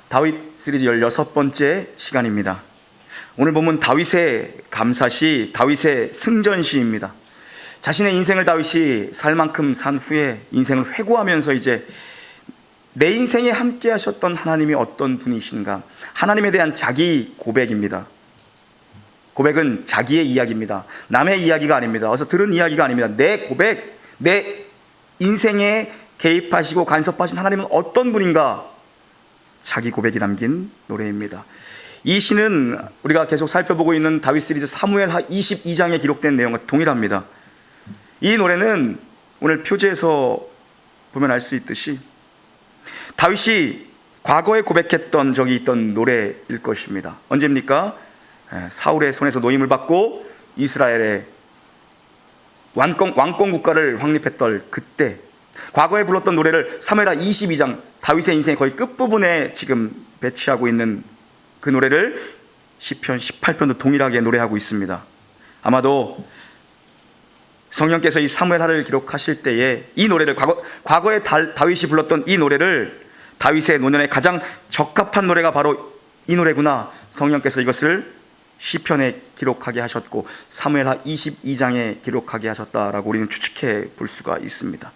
다윗 시리즈 16번째 시간입니다. 오늘 본문 다윗의 감사시, 다윗의 승전시입니다. 자신의 인생을 다윗이 살 만큼 산 후에 인생을 회고하면서 이제 내 인생에 함께 하셨던 하나님이 어떤 분이신가, 하나님에 대한 자기 고백입니다. 고백은 자기의 이야기입니다. 남의 이야기가 아닙니다. 어서 들은 이야기가 아닙니다. 내 고백, 내 인생에 개입하시고 간섭하신 하나님은 어떤 분인가, 자기 고백이 담긴 노래입니다. 이 시는 우리가 계속 살펴보고 있는 다윗 시리즈 사무엘하 22장에 기록된 내용과 동일합니다. 이 노래는 오늘 표지에서 보면 알 수 있듯이 다윗이 과거에 고백했던 적이 있던 노래일 것입니다. 언제입니까? 사울의 손에서 노임을 받고 이스라엘의 왕권 국가를 확립했던 그때 과거에 불렀던 노래를 사무엘하 22장, 다윗의 인생의 거의 끝부분에 지금 배치하고 있는 그 노래를 시편 18편도 동일하게 노래하고 있습니다. 아마도 성령께서 이 사무엘하를 기록하실 때에 이 노래를 과거에 다윗이 불렀던 이 노래를 다윗의 노년에 가장 적합한 노래가 바로 이 노래구나, 성령께서 이것을 시편에 기록하게 하셨고 사무엘하 22장에 기록하게 하셨다라고 우리는 추측해 볼 수가 있습니다.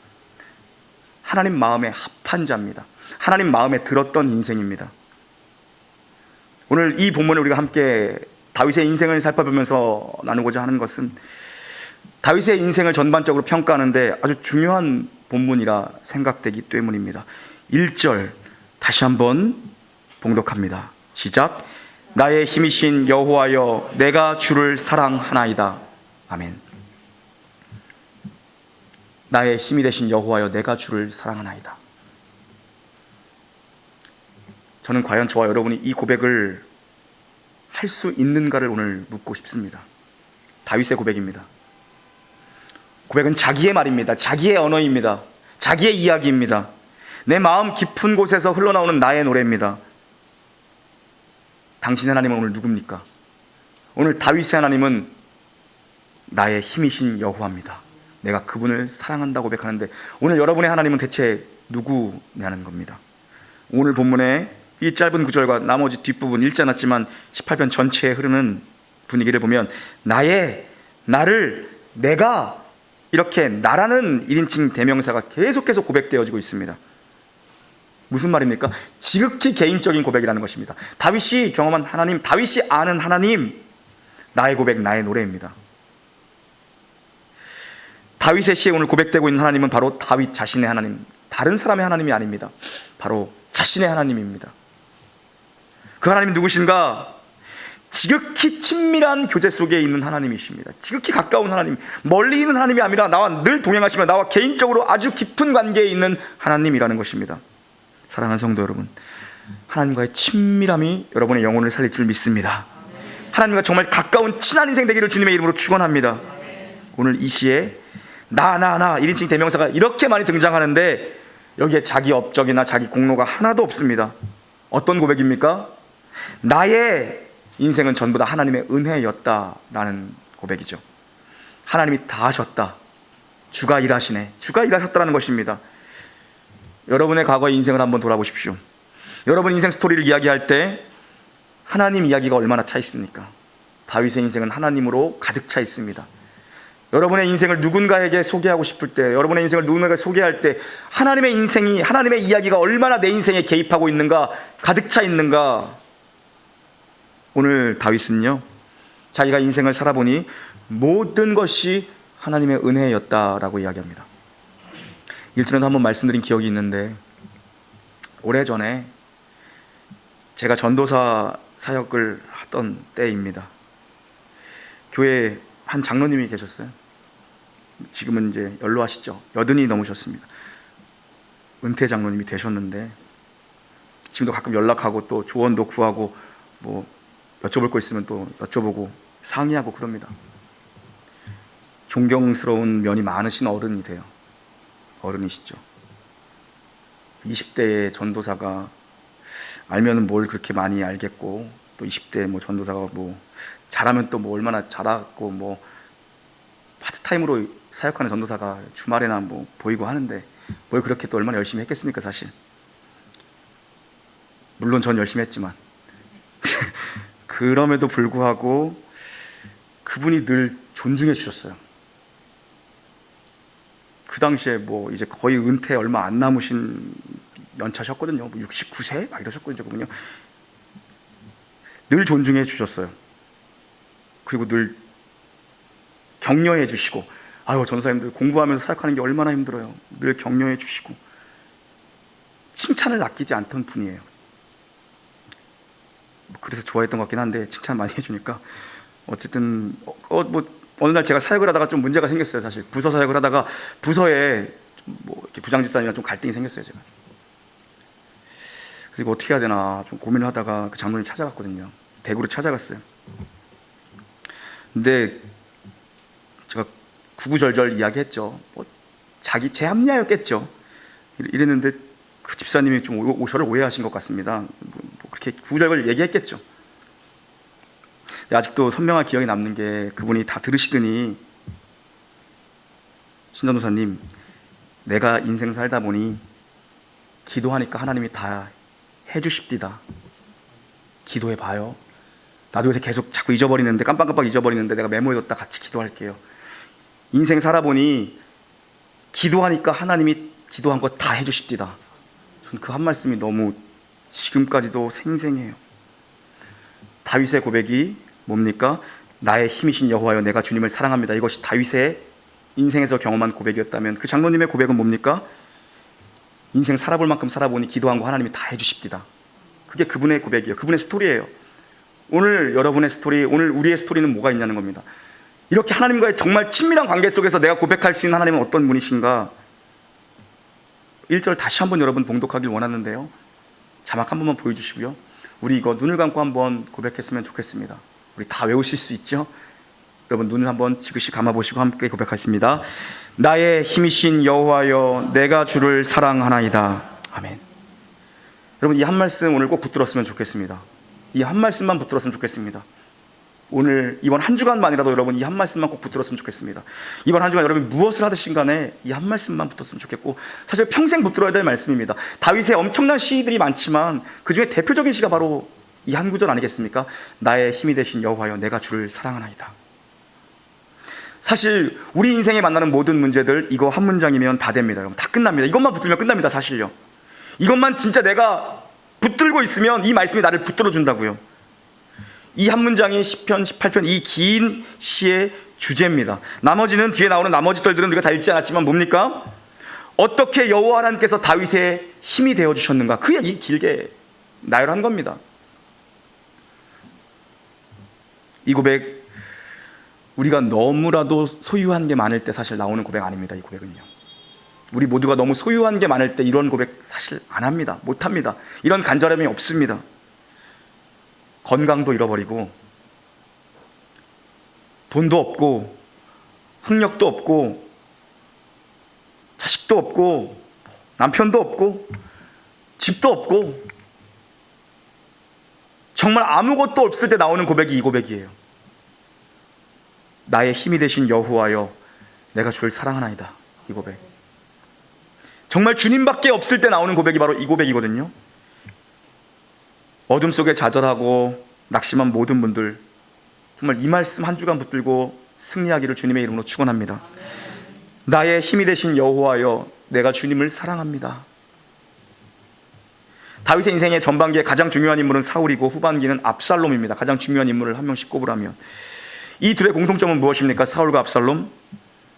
하나님 마음에 합한 자입니다. 하나님 마음에 들었던 인생입니다. 오늘 이 본문을 우리가 함께 다윗의 인생을 살펴보면서 나누고자 하는 것은 다윗의 인생을 전반적으로 평가하는데 아주 중요한 본문이라 생각되기 때문입니다. 1절 다시 한번 봉독합니다. 시작. 나의 힘이신 여호와여, 내가 주를 사랑하나이다. 아멘. 나의 힘이 되신 여호와여, 내가 주를 사랑하나이다. 저는 과연 저와 여러분이 이 고백을 할 수 있는가를 오늘 묻고 싶습니다. 다윗의 고백입니다. 고백은 자기의 말입니다. 자기의 언어입니다. 자기의 이야기입니다. 내 마음 깊은 곳에서 흘러나오는 나의 노래입니다. 당신 하나님은 오늘 누굽니까? 오늘 다윗의 하나님은 나의 힘이신 여호와입니다. 내가 그분을 사랑한다고 고백하는데 오늘 여러분의 하나님은 대체 누구냐는 겁니다. 오늘 본문의 이 짧은 구절과 나머지 뒷부분 읽지 않았지만 18편 전체에 흐르는 분위기를 보면 나를, 내가, 이렇게 나라는 1인칭 대명사가 계속해서 고백되어지고 있습니다. 무슨 말입니까? 지극히 개인적인 고백이라는 것입니다. 다윗이 경험한 하나님, 다윗이 아는 하나님, 나의 고백, 나의 노래입니다. 다윗의 시에 오늘 고백되고 있는 하나님은 바로 다윗 자신의 하나님, 다른 사람의 하나님이 아닙니다. 바로 자신의 하나님입니다. 그 하나님이 누구신가? 지극히 친밀한 교제 속에 있는 하나님이십니다. 지극히 가까운 하나님, 멀리 있는 하나님이 아니라 나와 늘 동행하시며 나와 개인적으로 아주 깊은 관계에 있는 하나님이라는 것입니다. 사랑하는 성도 여러분, 하나님과의 친밀함이 여러분의 영혼을 살릴 줄 믿습니다. 하나님과 정말 가까운 친한 인생 되기를 주님의 이름으로 축원합니다. 오늘 이 시에 나 1인칭 대명사가 이렇게 많이 등장하는데 여기에 자기 업적이나 자기 공로가 하나도 없습니다. 어떤 고백입니까? 나의 인생은 전부 다 하나님의 은혜였다라는 고백이죠. 하나님이 다 하셨다. 주가 일하시네. 주가 일하셨다라는 것입니다. 여러분의 과거의 인생을 한번 돌아보십시오. 여러분 인생 스토리를 이야기할 때 하나님 이야기가 얼마나 차 있습니까? 다윗의 인생은 하나님으로 가득 차 있습니다. 여러분의 인생을 누군가에게 소개하고 싶을 때, 여러분의 인생을 누군가에게 소개할 때 하나님의 인생이, 하나님의 이야기가 얼마나 내 인생에 개입하고 있는가, 가득 차 있는가. 오늘 다윗은요, 자기가 인생을 살아보니 모든 것이 하나님의 은혜였다라고 이야기합니다. 1절에도 한번 말씀드린 기억이 있는데, 오래전에 제가 전도사 사역을 하던 때입니다. 교회에 한 장로님이 계셨어요. 지금은 이제 연로하시죠. 80이 넘으셨습니다. 은퇴 장로님이 되셨는데 지금도 가끔 연락하고 또 조언도 구하고 뭐 여쭤볼 거 있으면 또 여쭤보고 상의하고 그럽니다. 존경스러운 면이 많으신 어른이세요. 어른이시죠. 20대의 전도사가 알면은 뭘 그렇게 많이 알겠고, 또 20대 뭐 전도사가 뭐 잘하면 또 뭐 얼마나 잘하고, 뭐 파트타임으로 사역하는 전도사가 주말에나 뭐 보이고 하는데 뭘 그렇게 또 얼마나 열심히 했겠습니까? 사실 물론 전 열심히 했지만 그럼에도 불구하고 그분이 늘 존중해 주셨어요. 그 당시에 뭐 이제 거의 은퇴 얼마 안 남으신 연차셨거든요. 뭐 69세 막 이러셨거든요. 그분요. 늘 존중해 주셨어요. 그리고 늘 격려해 주시고, 아유 전사님들 공부하면서 사역하는 게 얼마나 힘들어요. 늘 격려해 주시고 칭찬을 아끼지 않던 분이에요. 그래서 좋아했던 것 같긴 한데 칭찬 많이 해주니까 어쨌든 뭐 어느 날 제가 사역을 하다가 좀 문제가 생겼어요. 사실 부서 사역을 하다가 부서에 뭐 이렇게 부장 집사님이랑 좀 갈등이 생겼어요. 제가 그리고 어떻게 해야 되나 좀 고민을 하다가 그 장로님 찾아갔거든요. 대구로 찾아갔어요. 근데 제가 구구절절 이야기했죠. 뭐 자기 제 합리화였겠죠. 이랬는데 그 집사님이 좀 저를 오해하신 것 같습니다. 뭐 그렇게 구구절절 얘기했겠죠. 아직도 선명한 기억에 남는 게 그분이 다 들으시더니, 신전도사님, 내가 인생 살다 보니 기도하니까 하나님이 다 해주십디다. 기도해봐요. 나도 요새 계속 자꾸 잊어버리는데, 깜빡깜빡 잊어버리는데 내가 메모해뒀다 같이 기도할게요. 인생 살아보니 기도하니까 하나님이 기도한 거 다 해주십디다. 전 그 한 말씀이 너무 지금까지도 생생해요. 다윗의 고백이 뭡니까? 나의 힘이신 여호와여, 내가 주님을 사랑합니다. 이것이 다윗의 인생에서 경험한 고백이었다면, 그 장로님의 고백은 뭡니까? 인생 살아볼 만큼 살아보니 기도한 거 하나님이 다 해주십디다. 그게 그분의 고백이에요. 그분의 스토리예요. 오늘 여러분의 스토리, 오늘 우리의 스토리는 뭐가 있냐는 겁니다. 이렇게 하나님과의 정말 친밀한 관계 속에서 내가 고백할 수 있는 하나님은 어떤 분이신가? 1절 다시 한번 여러분 봉독하길 원하는데요, 자막 한 번만 보여주시고요, 우리 이거 눈을 감고 한번 고백했으면 좋겠습니다. 우리 다 외우실 수 있죠? 여러분 눈을 한번 지그시 감아보시고 함께 고백하십니다. 나의 힘이신 여호와여, 내가 주를 사랑하나이다. 아멘. 여러분 이 한 말씀 오늘 꼭 붙들었으면 좋겠습니다. 이 한 말씀만 붙들었으면 좋겠습니다. 오늘 이번 한 주간만이라도 여러분 이 한 말씀만 꼭 붙들었으면 좋겠습니다. 이번 한 주간 여러분 무엇을 하듯이 간에 이 한 말씀만 붙었으면 좋겠고, 사실 평생 붙들어야 될 말씀입니다. 다윗의 엄청난 시들이 많지만 그 중에 대표적인 시가 바로 이 한 구절 아니겠습니까? 나의 힘이 되신 여호와여, 내가 주를 사랑하나이다. 사실 우리 인생에 만나는 모든 문제들 이거 한 문장이면 다 됩니다. 여러분 다 끝납니다. 이것만 붙들면 끝납니다. 사실요. 이것만 진짜 내가 붙들고 있으면 이 말씀이 나를 붙들어 준다고요. 이 한 문장이 시편 18편 이 긴 시의 주제입니다. 나머지는 뒤에 나오는 나머지 절들은 우리가 다 읽지 않았지만 뭡니까? 어떻게 여호와 하나님께서 다윗의 힘이 되어 주셨는가, 그 얘기 길게 나열한 겁니다. 이 고백 우리가 너무라도 소유한 게 많을 때 사실 나오는 고백 아닙니다. 이 고백은요, 우리 모두가 너무 소유한 게 많을 때 이런 고백 사실 안 합니다. 못 합니다. 이런 간절함이 없습니다. 건강도 잃어버리고 돈도 없고 학력도 없고 자식도 없고 남편도 없고 집도 없고 정말 아무것도 없을 때 나오는 고백이 이 고백이에요. 나의 힘이 되신 여호와여, 내가 주를 사랑하나이다. 이 고백, 정말 주님밖에 없을 때 나오는 고백이 바로 이 고백이거든요. 어둠 속에 좌절하고 낙심한 모든 분들, 정말 이 말씀 한 주간 붙들고 승리하기를 주님의 이름으로 축원합니다. 나의 힘이 되신 여호와여, 내가 주님을 사랑합니다. 다윗의 인생의 전반기에 가장 중요한 인물은 사울이고 후반기는 압살롬입니다. 가장 중요한 인물을 한 명씩 꼽으라면 이 둘의 공통점은 무엇입니까? 사울과 압살롬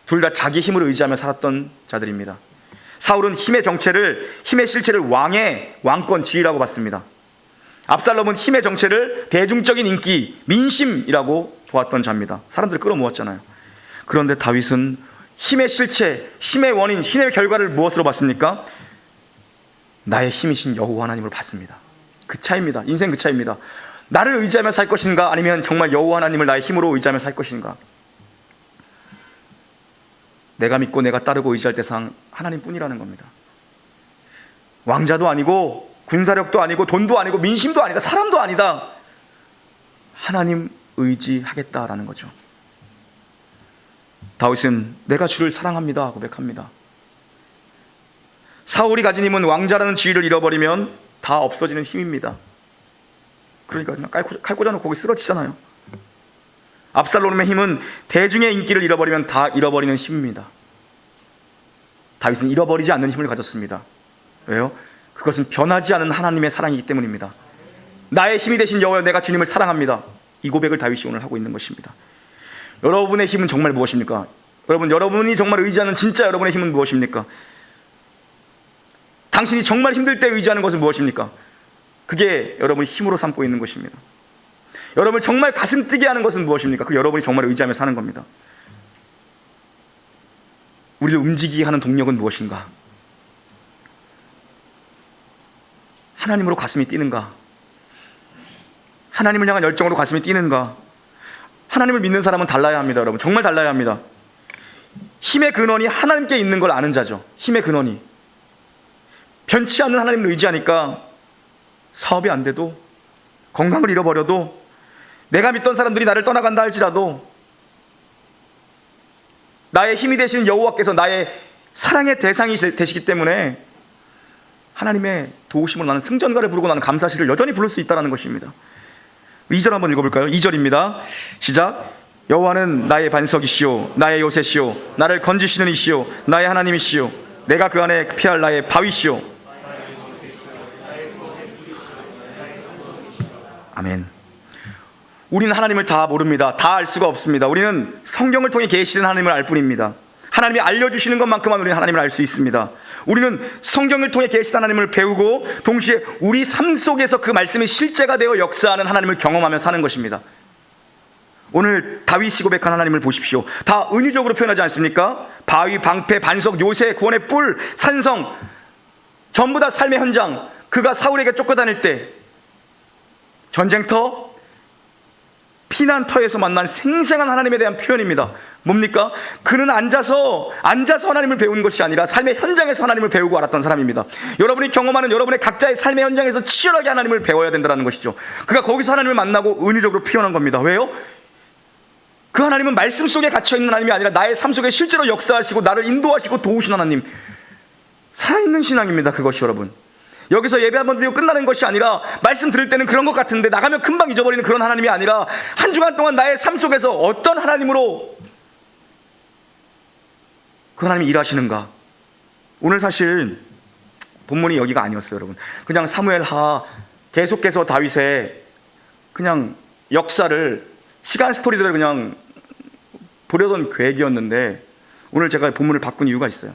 둘 다 자기 힘을 의지하며 살았던 자들입니다. 사울은 힘의 정체를, 힘의 실체를 왕의 왕권 지위라고 봤습니다. 압살롬은 힘의 정체를 대중적인 인기, 민심이라고 보았던 자입니다. 사람들을 끌어모았잖아요. 그런데 다윗은 힘의 실체, 힘의 원인, 힘의 결과를 무엇으로 봤습니까? 나의 힘이신 여호와 하나님으로 봤습니다. 그 차이입니다. 인생 그 차이입니다. 나를 의지하며 살 것인가, 아니면 정말 여호와 하나님을 나의 힘으로 의지하며 살 것인가. 내가 믿고 내가 따르고 의지할 대상 하나님뿐이라는 겁니다. 왕자도 아니고 군사력도 아니고 돈도 아니고 민심도 아니다, 사람도 아니다. 하나님 의지하겠다라는 거죠. 다윗은 내가 주를 사랑합니다 고백합니다. 사울이 가진 힘은 왕자라는 지위를 잃어버리면 다 없어지는 힘입니다. 그러니까 그냥 칼 꽂아놓고 거기 쓰러지잖아요. 압살롬의 힘은 대중의 인기를 잃어버리면 다 잃어버리는 힘입니다. 다윗은 잃어버리지 않는 힘을 가졌습니다. 왜요? 그것은 변하지 않은 하나님의 사랑이기 때문입니다. 나의 힘이 되신 여호와여, 내가 주님을 사랑합니다. 이 고백을 다윗이 오늘 하고 있는 것입니다. 여러분의 힘은 정말 무엇입니까? 여러분이 정말 의지하는 진짜 여러분의 힘은 무엇입니까? 당신이 정말 힘들 때 의지하는 것은 무엇입니까? 그게 여러분이 힘으로 삼고 있는 것입니다. 여러분을 정말 가슴 뛰게 하는 것은 무엇입니까? 그 여러분이 정말 의지하며 사는 겁니다. 우리를 움직이게 하는 동력은 무엇인가? 하나님으로 가슴이 뛰는가? 하나님을 향한 열정으로 가슴이 뛰는가? 하나님을 믿는 사람은 달라야 합니다, 여러분. 정말 달라야 합니다. 힘의 근원이 하나님께 있는 걸 아는 자죠. 힘의 근원이. 변치 않는 하나님을 의지하니까 사업이 안 돼도, 건강을 잃어버려도, 내가 믿던 사람들이 나를 떠나간다 할지라도 나의 힘이 되시는 여호와께서 나의 사랑의 대상이 되시기 때문에 하나님의 도우심으로 나는 승전가를 부르고 나는 감사시를 여전히 부를 수 있다는 것입니다. 2절 한번 읽어볼까요? 2절입니다. 시작. 여호와는 나의 반석이시오, 나의 요새시오, 나를 건지시는 이시오, 나의 하나님이시오, 내가 그 안에 피할 나의 바위시오. 아멘. 우리는 하나님을 다 모릅니다. 다 알 수가 없습니다. 우리는 성경을 통해 계시는 하나님을 알 뿐입니다. 하나님이 알려주시는 것만큼만 우리는 하나님을 알 수 있습니다. 우리는 성경을 통해 계시는 하나님을 배우고 동시에 우리 삶 속에서 그 말씀이 실제가 되어 역사하는 하나님을 경험하며 사는 것입니다. 오늘 다윗이 고백한 하나님을 보십시오. 다 은유적으로 표현하지 않습니까? 바위, 방패, 반석, 요새, 구원의 뿔, 산성, 전부 다 삶의 현장. 그가 사울에게 쫓겨다닐 때 전쟁터, 피난터에서 만난 생생한 하나님에 대한 표현입니다. 뭡니까? 그는 앉아서 하나님을 배우는 것이 아니라 삶의 현장에서 하나님을 배우고 알았던 사람입니다. 여러분이 경험하는 여러분의 각자의 삶의 현장에서 치열하게 하나님을 배워야 된다는 것이죠. 그가 거기서 하나님을 만나고 은유적으로 표현한 겁니다. 왜요? 그 하나님은 말씀 속에 갇혀있는 하나님이 아니라 나의 삶 속에 실제로 역사하시고 나를 인도하시고 도우신 하나님, 살아있는 신앙입니다. 그것이 여러분, 여기서 예배 한번 드리고 끝나는 것이 아니라 말씀 들을 때는 그런 것 같은데 나가면 금방 잊어버리는 그런 하나님이 아니라 한 주간 동안 나의 삶 속에서 어떤 하나님으로 그 하나님이 일하시는가. 오늘 사실 본문이 여기가 아니었어요, 여러분. 그냥 사무엘하 계속해서 다윗의 그냥 역사를 시간 스토리들을 그냥 보려던 계획이었는데 오늘 제가 본문을 바꾼 이유가 있어요.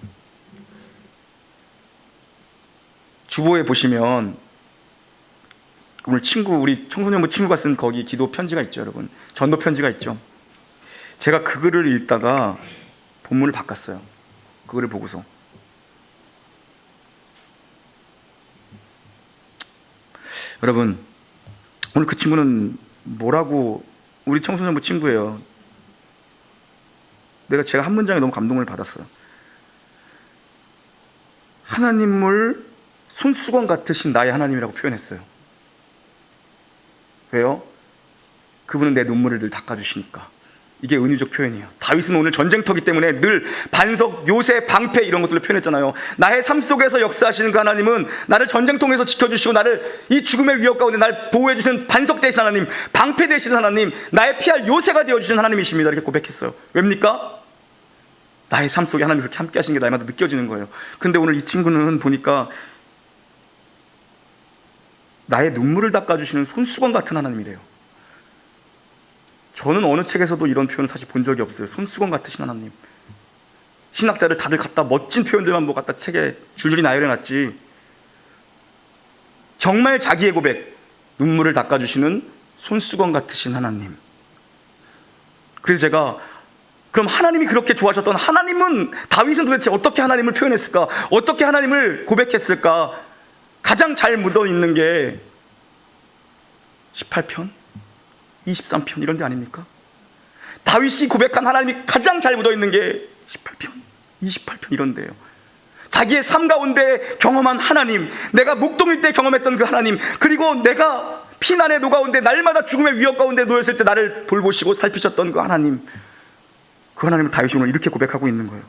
주보에 보시면 오늘 우리 청소년부 친구가 쓴 거기 기도 편지가 있죠, 여러분. 전도 편지가 있죠. 제가 그 글을 읽다가 본문을 바꿨어요. 그 글을 보고서. 여러분, 오늘 그 친구는 뭐라고, 우리 청소년부 친구예요. 제가 한 문장에 너무 감동을 받았어요. 하나님을 손수건 같으신 나의 하나님이라고 표현했어요. 왜요? 그분은 내 눈물을 늘 닦아주시니까. 이게 은유적 표현이에요. 다윗은 오늘 전쟁터기 때문에 늘 반석, 요새, 방패 이런 것들을 표현했잖아요. 나의 삶 속에서 역사하시는 그 하나님은 나를 전쟁통에서 지켜주시고 나를 이 죽음의 위협 가운데 날 보호해주시는 반석 되신 하나님, 방패 되신 하나님, 나의 피할 요새가 되어주신 하나님이십니다. 이렇게 고백했어요. 왜입니까? 나의 삶 속에 하나님이 그렇게 함께 하신 게 날마다 느껴지는 거예요. 근데 오늘 이 친구는 보니까 나의 눈물을 닦아주시는 손수건 같은 하나님이래요. 저는 어느 책에서도 이런 표현을 사실 본 적이 없어요. 손수건 같으신 하나님. 신학자를 다들 갖다 멋진 표현들만 뭐 갖다 책에 줄줄이 나열해놨지. 정말 자기의 고백, 눈물을 닦아주시는 손수건 같으신 하나님. 그래서 제가 그럼 하나님이 그렇게 좋아하셨던 하나님은, 다윗은 도대체 어떻게 하나님을 표현했을까? 어떻게 하나님을 고백했을까? 가장 잘 묻어있는 게 18편, 23편 이런 데 아닙니까? 다윗이 고백한 하나님이 가장 잘 묻어있는 게 18편, 28편 이런 데예요. 자기의 삶 가운데 경험한 하나님, 내가 목동일 때 경험했던 그 하나님, 그리고 내가 피난의 노가운데 날마다 죽음의 위협 가운데 놓였을 때 나를 돌보시고 살피셨던 그 하나님, 그 하나님을 다윗이 오늘 이렇게 고백하고 있는 거예요.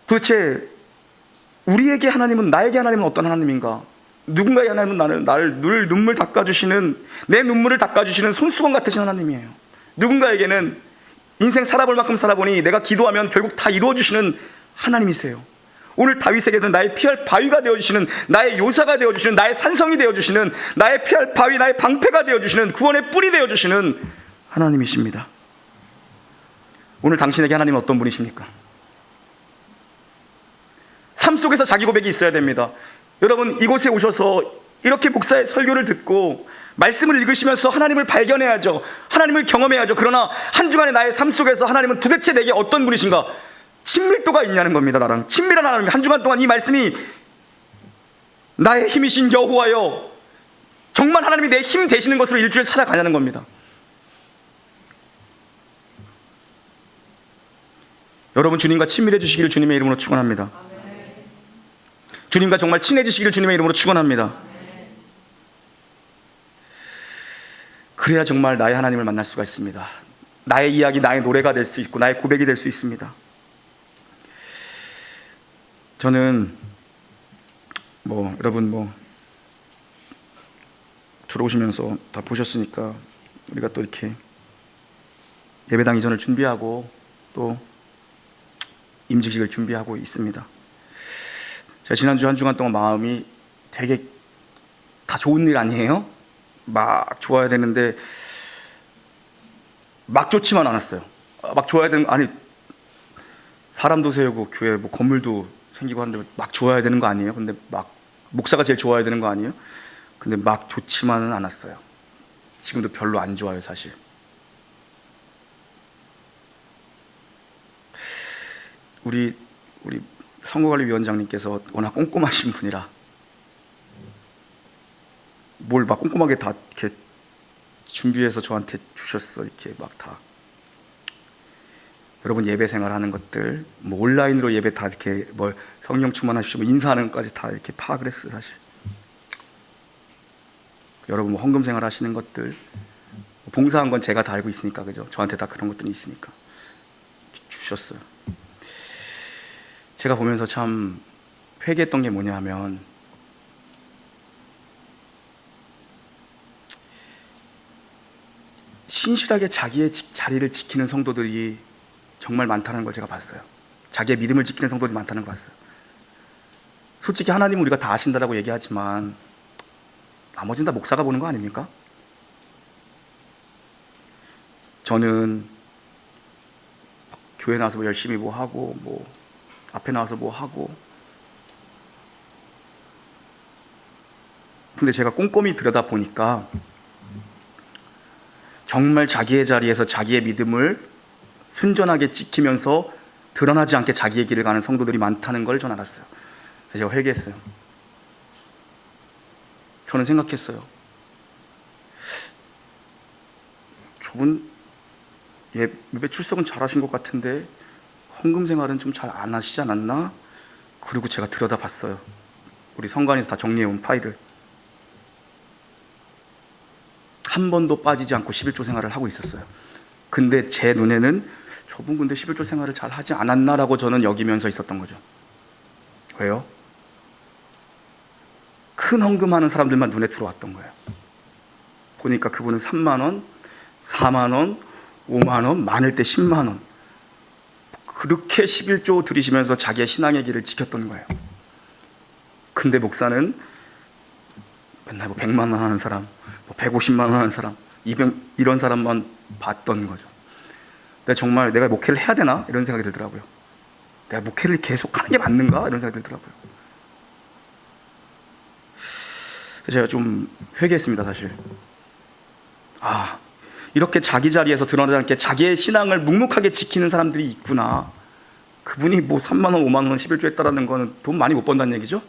도대체 우리에게 하나님은, 나에게 하나님은 어떤 하나님인가? 누군가의 하나님은 나를 늘 눈물 닦아주시는, 내 눈물을 닦아주시는 손수건 같으신 하나님이에요. 누군가에게는 인생 살아볼 만큼 살아보니 내가 기도하면 결국 다 이루어주시는 하나님이세요. 오늘 다윗에게는 나의 피할 바위가 되어주시는, 나의 요사가 되어주시는, 나의 산성이 되어주시는, 나의 피할 바위, 나의 방패가 되어주시는, 구원의 뿔이 되어주시는 하나님이십니다. 오늘 당신에게 하나님은 어떤 분이십니까? 삶 속에서 자기 고백이 있어야 됩니다. 여러분, 이곳에 오셔서 이렇게 목사의 설교를 듣고 말씀을 읽으시면서 하나님을 발견해야죠. 하나님을 경험해야죠. 그러나 한 주간의 나의 삶 속에서 하나님은 도대체 내게 어떤 분이신가? 친밀도가 있냐는 겁니다. 나랑 친밀한 하나님, 한 주간 동안 이 말씀이 나의 힘이신 여호와여, 정말 하나님이 내 힘 되시는 것으로 일주일 살아가냐는 겁니다. 여러분, 주님과 친밀해 주시기를 주님의 이름으로 축원합니다. 주님과 정말 친해지시기를 주님의 이름으로 축원합니다. 그래야 정말 나의 하나님을 만날 수가 있습니다. 나의 이야기, 나의 노래가 될 수 있고 나의 고백이 될 수 있습니다. 저는 여러분 들어오시면서 다 보셨으니까 우리가 또 이렇게 예배당 이전을 준비하고 또 임직식을 준비하고 있습니다. 제가 지난주 한 주간 동안 마음이 되게 다 좋은 일 아니에요? 막 좋아야 되는데 막 좋지만 않았어요. 막 좋아야 되는, 아니 사람도 세우고 교회 건물도 생기고 하는데 막 좋아야 되는 거 아니에요? 근데 막 목사가 제일 좋아야 되는 거 아니에요? 근데 막 좋지만은 않았어요. 지금도 별로 안 좋아요, 사실. 우리 선거관리위원장님께서 워낙 꼼꼼하신 분이라 뭘 막 꼼꼼하게 다 이렇게 준비해서 저한테 주셨어. 이렇게 막 다. 여러분 예배 생활하는 것들, 온라인으로 예배 다 이렇게 성령 충만하십시오, 인사하는 것까지 다 이렇게 파악을 했어요, 사실. 여러분 헌금 생활 하시는 것들, 봉사한 건 제가 다 알고 있으니까, 그죠? 저한테 다 그런 것들이 있으니까 주셨어요. 제가 보면서 참 회개했던 게 뭐냐 하면, 신실하게 자기의 자리를 지키는 성도들이 정말 많다는 걸 제가 봤어요. 자기의 믿음을 지키는 성도들이 많다는 걸 봤어요. 솔직히 하나님은 우리가 다 아신다라고 얘기하지만 나머지는 다 목사가 보는 거 아닙니까? 저는 교회 나와서 열심히 하고 앞에 나와서 하고, 근데 제가 꼼꼼히 들여다보니까 정말 자기의 자리에서 자기의 믿음을 순전하게 지키면서 드러나지 않게 자기의 길을 가는 성도들이 많다는 걸 전 알았어요. 제가 회개했어요. 저는 생각했어요. 저분 예배 출석은 잘하신 것 같은데 헌금 생활은 좀 잘 안 하시지 않았나? 그리고 제가 들여다봤어요. 우리 성관에서 다 정리해온 파일을. 한 번도 빠지지 않고 11조 생활을 하고 있었어요. 근데 제 눈에는 저분 근데 11조 생활을 잘 하지 않았나라고 저는 여기면서 있었던 거죠. 왜요? 큰 헌금하는 사람들만 눈에 들어왔던 거예요. 보니까 그분은 3만 원, 4만 원, 5만 원, 많을 때 10만 원, 그렇게 11조 들이시면서 자기의 신앙의 길을 지켰던 거예요. 근데 목사는 맨날 100만 원 하는 사람, 150만 원 하는 사람, 200, 이런 사람만 봤던 거죠. 근데 정말 내가 목회를 해야 되나? 이런 생각이 들더라고요. 내가 목회를 계속 하는 게 맞는가? 이런 생각이 들더라고요. 제가 좀 회개했습니다, 사실. 이렇게 자기 자리에서 드러나지 않게 자기의 신앙을 묵묵하게 지키는 사람들이 있구나. 그분이 3만 원, 5만 원 11조 했다라는 거는 돈 많이 못 번다는 얘기죠.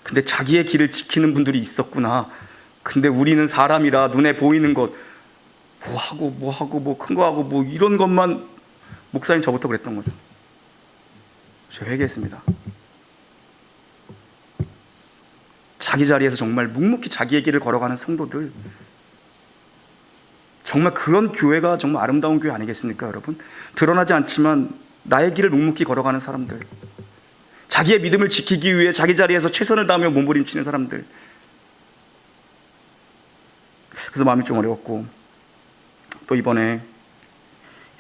근데 자기의 길을 지키는 분들이 있었구나. 근데 우리는 사람이라 눈에 보이는 것, 큰 거 하고 이런 것만, 목사님 저부터 그랬던 거죠. 제가 회개했습니다. 자기 자리에서 정말 묵묵히 자기의 길을 걸어가는 성도들, 정말 그런 교회가 정말 아름다운 교회 아니겠습니까, 여러분? 드러나지 않지만 나의 길을 묵묵히 걸어가는 사람들, 자기의 믿음을 지키기 위해 자기 자리에서 최선을 다하며 몸부림치는 사람들. 그래서 마음이 좀 어려웠고, 또 이번에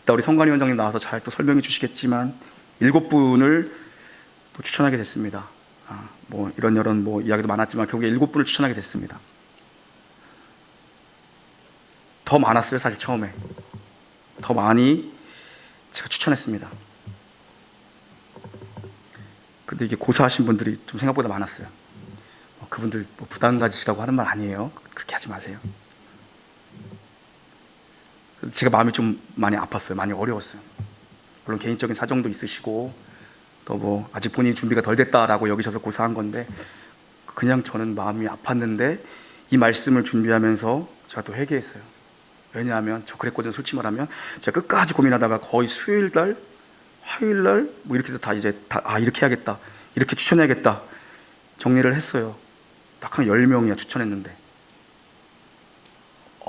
이따 우리 성관위 원장님 나와서 잘 또 설명해 주시겠지만 7분을 또 추천하게 됐습니다. 뭐 이런저런 뭐 이야기도 많았지만 결국에 7분을 추천하게 됐습니다. 더 많았어요. 사실 처음에 더 많이 제가 추천했습니다. 근데 이게 고사하신 분들이 좀 생각보다 많았어요. 그분들 뭐 부담 가지시라고 하는 말 아니에요. 그렇게 하지 마세요. 제가 마음이 좀 많이 아팠어요. 많이 어려웠어요. 물론 개인적인 사정도 있으시고 또 뭐 아직 본인이 준비가 덜 됐다라고 여기셔서 고사한 건데, 그냥 저는 마음이 아팠는데 이 말씀을 준비하면서 제가 또 회개했어요. 왜냐하면 저 그랬거든요. 솔직히 말하면 제가 끝까지 고민하다가 거의 수요일날, 화요일날 뭐 이렇게 해서 다 이제 이렇게 해야겠다, 이렇게 추천해야겠다 정리를 했어요. 딱 한 10명이야 추천했는데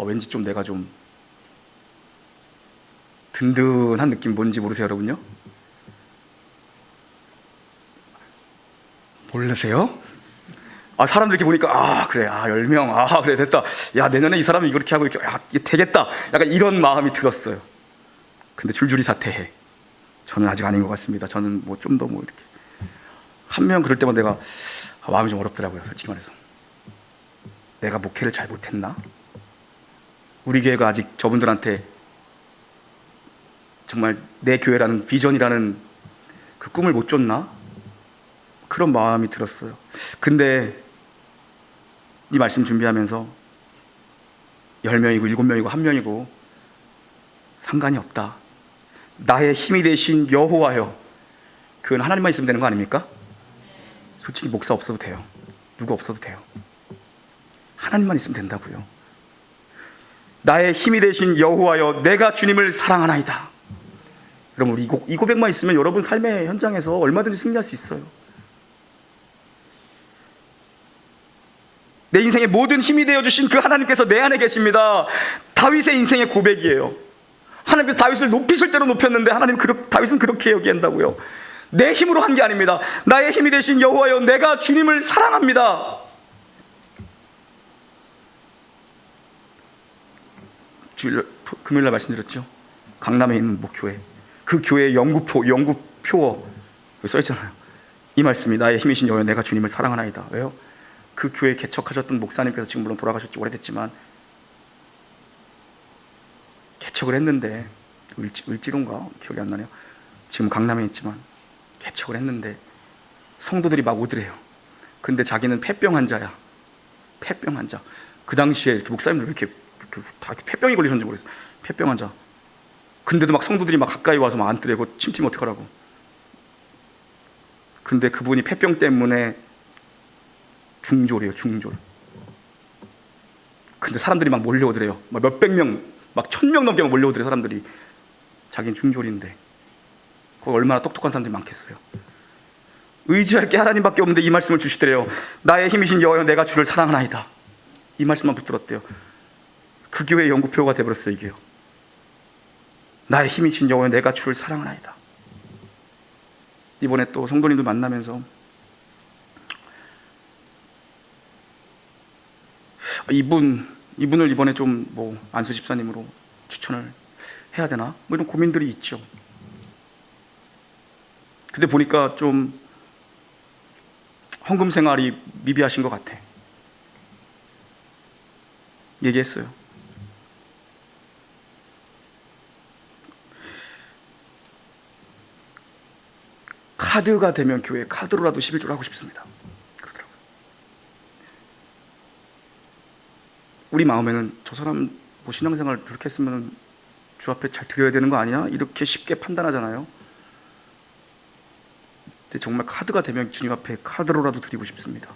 왠지 좀 내가 좀 든든한 느낌 뭔지 모르세요 여러분요? 모르세요? 사람들 이렇게 보니까 그래 10명 그래 됐다, 야 내년에 이 사람이 이렇게 하고 이렇게 이게 되겠다, 약간 이런 마음이 들었어요. 근데 줄줄이 사퇴해. 저는 아직 아닌 것 같습니다. 저는 뭐 좀 더 뭐 이렇게 한 명 그럴 때만 내가 마음이 좀 어렵더라고요. 솔직히 말해서 내가 목회를 잘 못했나? 우리 교회가 아직 저분들한테 정말 내 교회라는 비전이라는 그 꿈을 못 줬나? 그런 마음이 들었어요. 근데 이 말씀 준비하면서 10명이고 7명이고 1명이고 상관이 없다. 나의 힘이 되신 여호와여, 그건 하나님만 있으면 되는 거 아닙니까? 솔직히 목사 없어도 돼요. 누구 없어도 돼요. 하나님만 있으면 된다고요. 나의 힘이 되신 여호와여, 내가 주님을 사랑하나이다. 여러분, 우리 이 고백만 있으면 여러분 삶의 현장에서 얼마든지 승리할 수 있어요. 내 인생의 모든 힘이 되어주신 그 하나님께서 내 안에 계십니다. 다윗의 인생의 고백이에요. 하나님께서 다윗을 높이실 대로 높였는데 다윗은 그렇게 여기한다고요. 내 힘으로 한 게 아닙니다. 나의 힘이 되신 여호와여, 내가 주님을 사랑합니다. 금요일날 말씀드렸죠. 강남에 있는 목교회, 그 교회의 영구표어 써있잖아요. 이 말씀이 나의 힘이신 여호와여, 내가 주님을 사랑하나이다. 왜요? 그 교회 개척하셨던 목사님께서 지금 물론 돌아가셨지 오래됐지만 개척을 했는데, 을지로인가 기억이 안 나네요. 지금 강남에 있지만 개척을 했는데 성도들이 막 오더래요. 근데 자기는 폐병 환자야. 폐병 환자. 그 당시에 이렇게 목사님들 왜 이렇게 다 폐병이 걸리셨는지 모르겠어요. 폐병 환자. 근데도 막 성도들이 막 가까이 와서 막 안더래고, 침팀 어떡하라고. 근데 그분이 폐병 때문에 중졸이에요. 중졸. 근데 사람들이 막 몰려오더래요. 막 몇백 명, 막 1000명 넘게 몰려오더래요. 사람들이. 자기는 중졸인데. 그거 얼마나 똑똑한 사람들이 많겠어요. 의지할 게 하나님밖에 없는데 이 말씀을 주시더래요. 나의 힘이신 여호와여, 내가 주를 사랑하나이다. 이 말씀만 붙들었대요. 그 교회의 연구표가 되어버렸어요. 이게요. 나의 힘이신 여호와여, 내가 주를 사랑하나이다. 이번에 또 성도님들 만나면서 이분을 이번에 좀 뭐 안수 집사님으로 추천을 해야 되나? 뭐 이런 고민들이 있죠. 근데 보니까 좀 헌금 생활이 미비하신 것 같아. 얘기했어요. 카드가 되면 교회 카드로라도 11조를 하고 싶습니다. 그러더라고요. 우리 마음에는 저 사람 뭐 신앙생활 그렇게 했으면 주 앞에 잘 드려야 되는 거 아니야? 이렇게 쉽게 판단하잖아요. 근데 정말 카드가 되면 주님 앞에 카드로라도 드리고 싶습니다.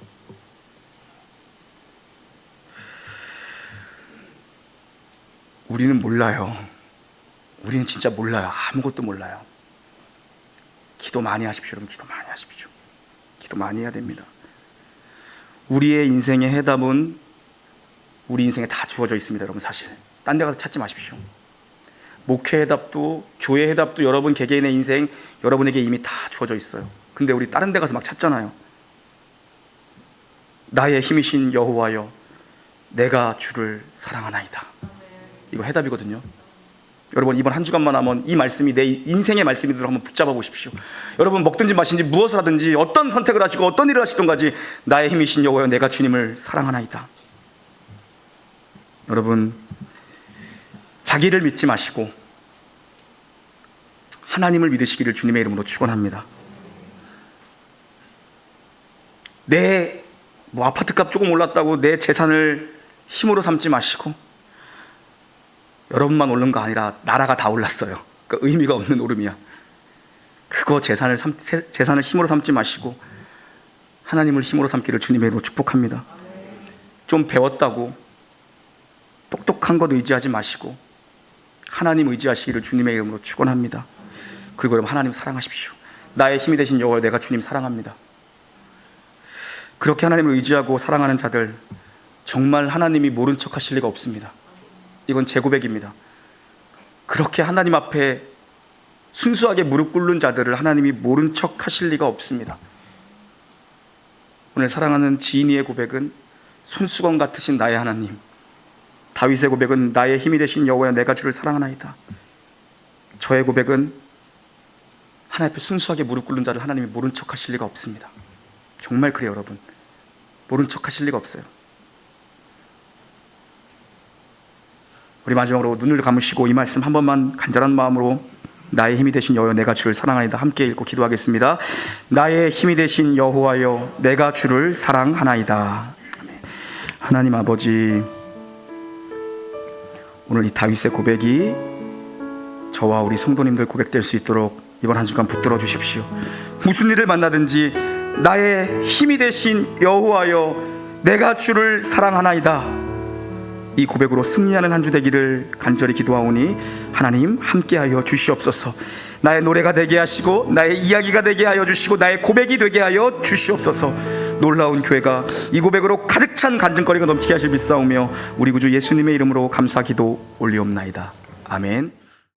우리는 몰라요. 우리는 진짜 몰라요. 아무것도 몰라요. 기도 많이 하십시오. 여러분, 기도 많이 하십시오. 기도 많이 해야 됩니다. 우리의 인생의 해답은 우리 인생에 다 주어져 있습니다. 여러분, 사실 딴 데 가서 찾지 마십시오. 목회 해답도 교회 해답도 여러분 개개인의 인생, 여러분에게 이미 다 주어져 있어요. 근데 우리 다른 데 가서 막 찾잖아요. 나의 힘이신 여호와여, 내가 주를 사랑하나이다. 이거 해답이거든요. 여러분, 이번 한 주간만 하면 이 말씀이 내 인생의 말씀이도록 한번 붙잡아 보십시오. 여러분, 먹든지 마시든지 무엇을 하든지 어떤 선택을 하시고 어떤 일을 하시든가지 나의 힘이신 여호와여, 내가 주님을 사랑하나이다. 여러분, 자기를 믿지 마시고 하나님을 믿으시기를 주님의 이름으로 축원합니다. 내 아파트값 조금 올랐다고 내 재산을 힘으로 삼지 마시고, 여러분만 오른 거 아니라 나라가 다 올랐어요. 그러니까 의미가 없는 오름이야. 그거 재산을 힘으로 삼지 마시고 하나님을 힘으로 삼기를 주님의 이름으로 축복합니다. 좀 배웠다고 똑똑한 것 의지하지 마시고 하나님 의지하시기를 주님의 이름으로 축원합니다. 그리고 여러분, 하나님 사랑하십시오. 나의 힘이 되신 여호와, 내가 주님 사랑합니다. 그렇게 하나님을 의지하고 사랑하는 자들, 정말 하나님이 모른 척 하실 리가 없습니다. 이건 제 고백입니다. 그렇게 하나님 앞에 순수하게 무릎 꿇는 자들을 하나님이 모른 척 하실 리가 없습니다. 오늘 사랑하는 지인이의 고백은 손수건 같으신 나의 하나님, 다윗의 고백은 나의 힘이 되신 여호와여, 내가 주를 사랑하나이다. 저의 고백은 하나님 앞에 순수하게 무릎 꿇는 자를 하나님이 모른 척 하실 리가 없습니다. 정말 그래요, 여러분. 모른 척 하실 리가 없어요. 우리 마지막으로 눈을 감으시고 이 말씀 한 번만 간절한 마음으로, 나의 힘이 되신 여호와여, 내가 주를 사랑하나이다, 함께 읽고 기도하겠습니다. 나의 힘이 되신 여호와여, 내가 주를 사랑하나이다. 하나님 아버지, 오늘 이 다윗의 고백이 저와 우리 성도님들 고백될 수 있도록 이번 한 주간 붙들어 주십시오. 무슨 일을 만나든지 나의 힘이 되신 여호와여, 내가 주를 사랑하나이다, 이 고백으로 승리하는 한 주 되기를 간절히 기도하오니 하나님 함께하여 주시옵소서. 나의 노래가 되게 하시고 나의 이야기가 되게 하여 주시고 나의 고백이 되게 하여 주시옵소서. 놀라운 교회가 이 고백으로 가득 찬 간증거리가 넘치게 하실 믿사오며 우리 구주 예수님의 이름으로 감사 기도 올리옵나이다. 아멘.